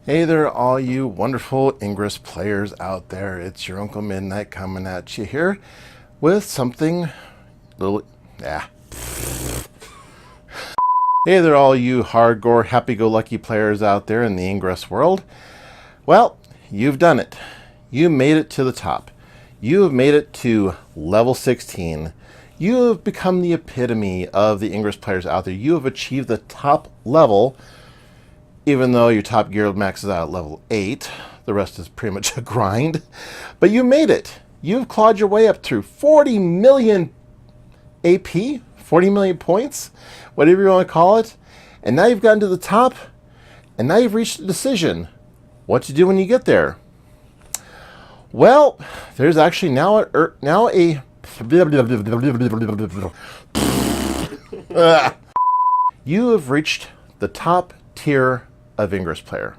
Hey there, all you wonderful Ingress players out there. It's your Uncle Midnight coming at you here with something little. Yeah. Hey there, all you hardcore, happy-go-lucky players out there in the Ingress world. Well, you've done it. You made it to the top. You have made it to level 16. You have become the epitome of the Ingress players out there. You have achieved the top level. Even though your top gear maxes out at level 8, the rest is pretty much a grind. But you made it. You've clawed your way up through 40 million AP, 40 million points, whatever you want to call it. And now you've gotten to the top, and now you've reached a decision. What to do when you get there? Well, there's actually now a you have reached the top tier of Ingress player.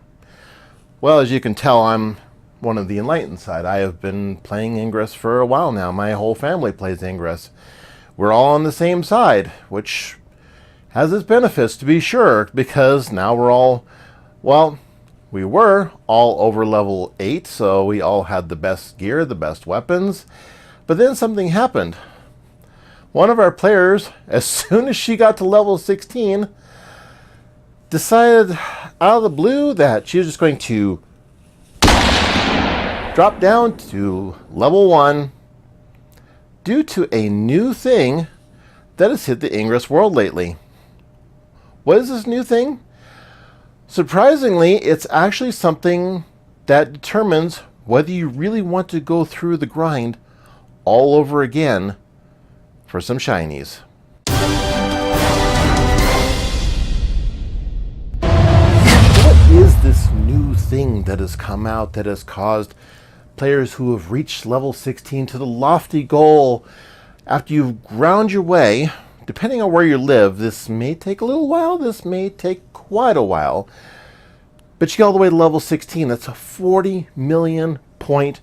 Well, as you can tell, I'm one of the enlightened side. I have been playing Ingress for a while now. My whole family plays Ingress. We're all on the same side, which has its benefits to be sure, because now we're all, well, we were all over level 8, so we all had the best gear, the best weapons. But then something happened. One of our players, as soon as she got to level 16, decided out of the blue that she was just going to drop down to level 1 due to a new thing that has hit the Ingress world lately. What is this new thing? Surprisingly, it's actually something that determines whether you really want to go through the grind all over again for some shinies. Is this new thing that has come out that has caused players who have reached level 16 to the lofty goal? After you've ground your way, depending on where you live, this may take a little while, this may take quite a while, but you get all the way to level 16. That's a 40 million point,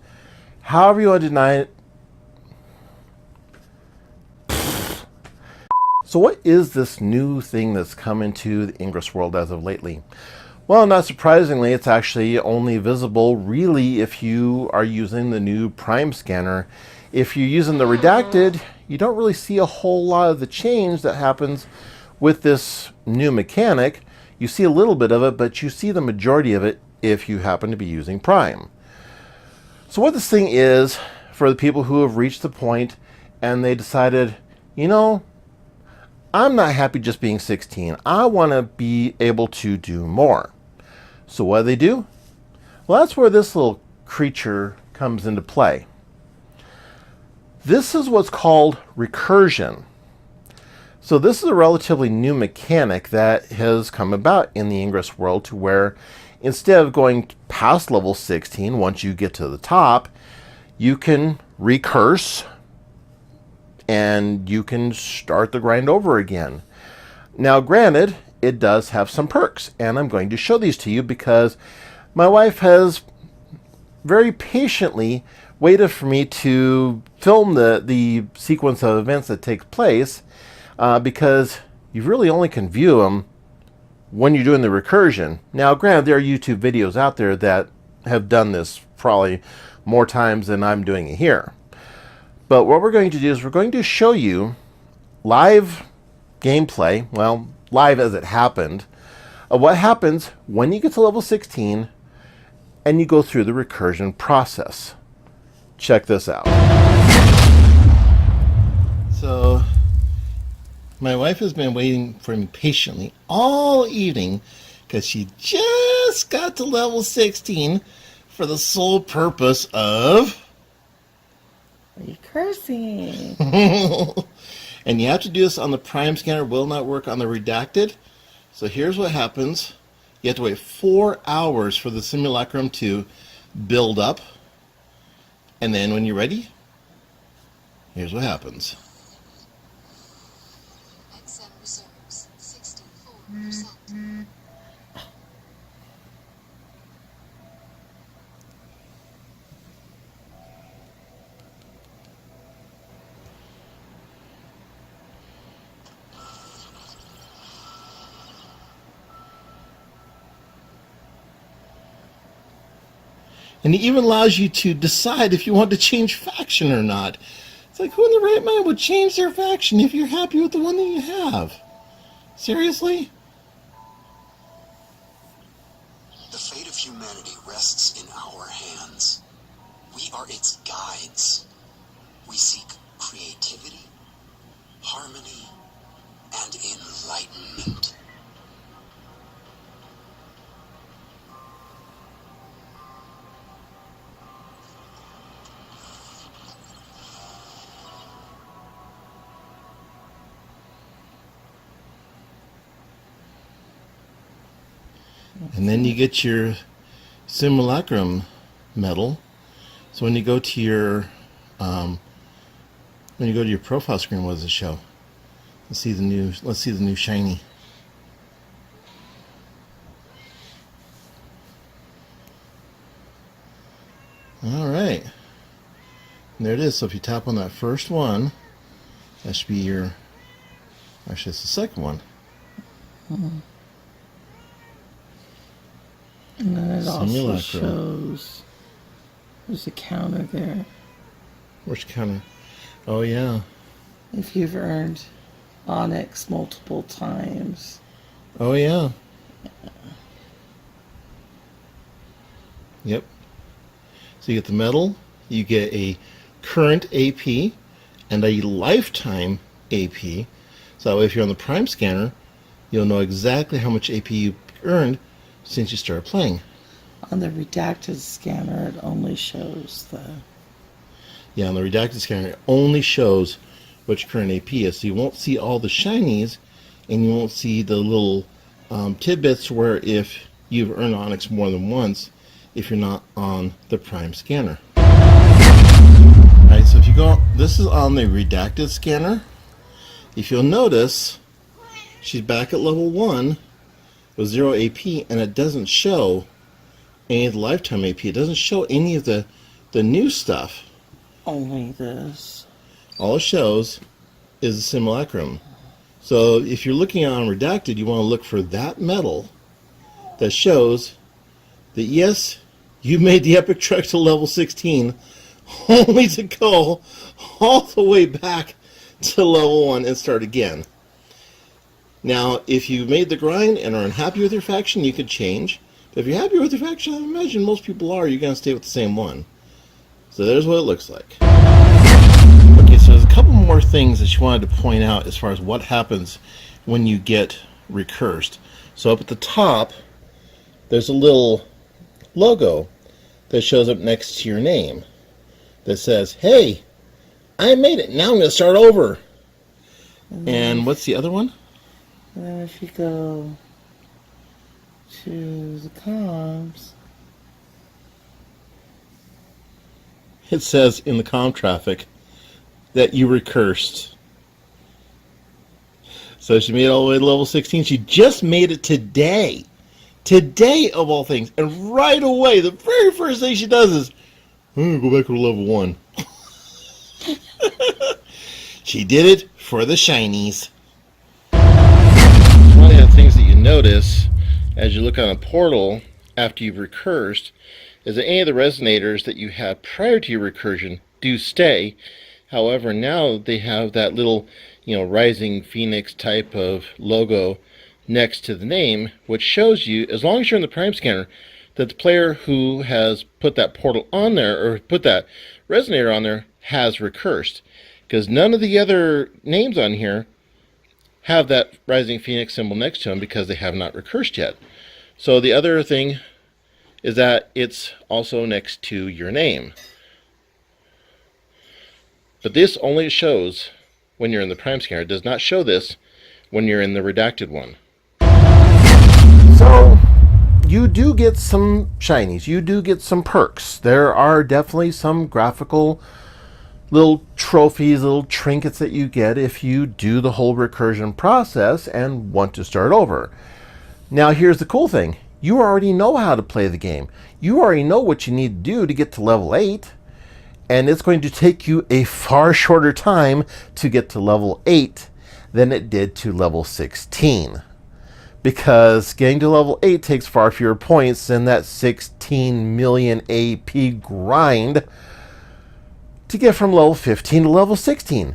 however you want to deny it. So what is this new thing that's come into the Ingress world as of lately? Well, not surprisingly, it's actually only visible really if you are using the new Prime scanner. If you're using the redacted, you don't really see a whole lot of the change that happens with this new mechanic. You see a little bit of it, but you see the majority of it if you happen to be using Prime. So what this thing is, for the people who have reached the point and they decided, you know, I'm not happy just being 16. I want to be able to do more. So what do? Well, that's where this little creature comes into play. This is what's called recursion. So this is a relatively new mechanic that has come about in the Ingress world, to where instead of going past level 16, once you get to the top, you can recurse and you can start the grind over again. Now, granted, it does have some perks, and I'm going to show these to you because my wife has very patiently waited for me to film the sequence of events that takes place, because you really only can view them when you're doing the recursion. Now, granted, there are YouTube videos out there that have done this probably more times than I'm doing it here. But what we're going to do is we're going to show you live gameplay, well, live as it happened, of what happens when you get to level 16 and you go through the recursion process. Check this out. So, my wife has been waiting for me patiently all evening because she just got to level 16 for the sole purpose of recursing. And you have to do this on the Prime scanner, will not work on the redacted. So here's what happens. You have to wait 4 hours for the simulacrum to build up. And then when you're ready, here's what happens. XM reserves 64%. And it even allows you to decide if you want to change faction or not. It's like, who in the right mind would change their faction if you're happy with the one that you have? Seriously? The fate of humanity rests in our hands. We are its guides. We seek creativity, harmony, and enlightenment. And then you get your simulacrum medal. So when you go to your profile screen, what does it show? Let's see the new shiny. All right. And there it is. So if you tap on that first one, that should be your, actually it's the second one. And then it also shows there's a counter there. Which counter? Oh, yeah. If you've earned Onyx multiple times. Oh, yeah. Yep. So you get the medal, you get a current AP, and a lifetime AP. So if you're on the Prime scanner, you'll know exactly how much AP you earned since you started playing. On the redacted scanner, it only shows the... Yeah, on the redacted scanner, it only shows what your current AP is. So you won't see all the shinies, and you won't see the little tidbits where if you've earned Onyx more than once, if you're not on the Prime scanner. Alright, so if you go, this is on the redacted scanner. If you'll notice, she's back at level 1 with 0 AP, and it doesn't show any of the lifetime AP. It doesn't show any of the new stuff. Only this. All it shows is the simulacrum. So if you're looking on redacted, you want to look for that medal that shows that yes, you made the epic trek to level 16, only to go all the way back to level 1 and start again. Now, if you made the grind and are unhappy with your faction, you could change. But if you're happy with your faction, I imagine most people are, you're going to stay with the same one. So there's what it looks like. Okay, so there's a couple more things that you wanted to point out as far as what happens when you get recursed. So up at the top, there's a little logo that shows up next to your name that says, hey, I made it. Now I'm going to start over. And what's the other one? And then if you go to the comms, it says in the comm traffic that you recursed. So she made it all the way to level 16. She just made it today. Today, of all things. And right away, the very first thing she does is, I'm going to go back to level 1. She did it for the shinies. One of the things that you notice as you look on a portal after you've recursed is that any of the resonators that you had prior to your recursion do stay. However, now they have that little, rising phoenix type of logo next to the name, which shows you, as long as you're in the Prime scanner, that the player who has put that portal on there, or put that resonator on there, has recursed. Because none of the other names on here have that rising phoenix symbol next to them because they have not recursed yet. So the other thing is that it's also next to your name. But this only shows when you're in the Prime scanner. It does not show this when you're in the redacted one. So you do get some shinies. You do get some perks. There are definitely some graphical little trophies, little trinkets that you get if you do the whole recursion process and want to start over. Now here's the cool thing. You already know how to play the game. You already know what you need to do to get to level 8. And it's going to take you a far shorter time to get to level 8 than it did to level 16. Because getting to level 8 takes far fewer points than that 16 16 million AP grind to get from level 15 to level 16.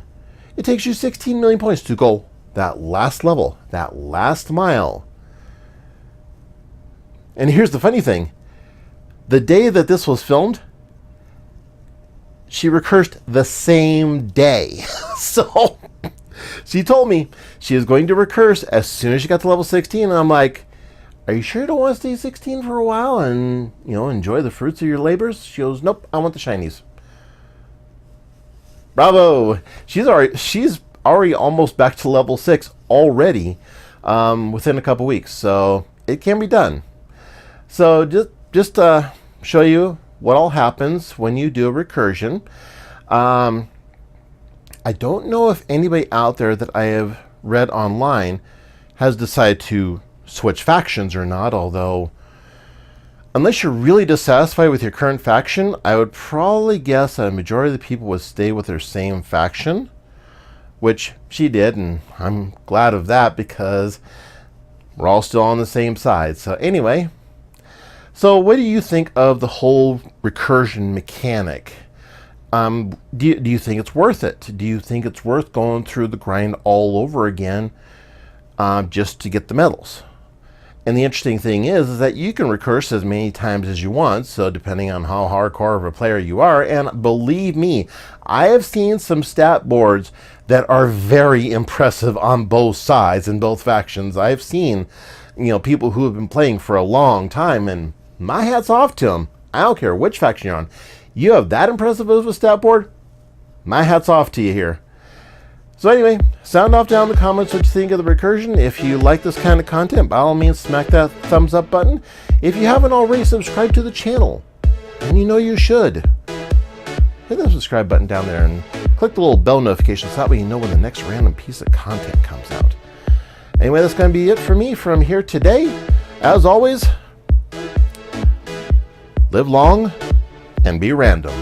It takes you 16 million points to go that last level, that last mile. And here's the funny thing. The day that this was filmed, she recursed the same day. So she told me she was going to recurse as soon as she got to level 16. And I'm like, are you sure you don't want to stay 16 for a while and, enjoy the fruits of your labors? She goes, nope, I want the shinies. Bravo. She's already almost back to level 6 already within a couple weeks. So it can be done. So just show you what all happens when you do a recursion. I don't know if anybody out there that I have read online has decided to switch factions or not, although unless you're really dissatisfied with your current faction, I would probably guess that a majority of the people would stay with their same faction, which she did, and I'm glad of that because we're all still on the same side. So anyway, so what do you think of the whole recursion mechanic? Do you think it's worth it? Do you think it's worth going through the grind all over again just to get the medals? And the interesting thing is that you can recurse as many times as you want, so depending on how hardcore of a player you are. And believe me, I have seen some stat boards that are very impressive on both sides in both factions. I've seen, people who have been playing for a long time, and my hat's off to them. I don't care which faction you're on. You have that impressive of a stat board, my hat's off to you here. So anyway, sound off down in the comments what you think of the recursion. If you like this kind of content, by all means, smack that thumbs up button. If you haven't already subscribed to the channel, and you should, hit that subscribe button down there and click the little bell notification so that way you know when the next random piece of content comes out. Anyway, that's going to be it for me from here today. As always, live long and be random.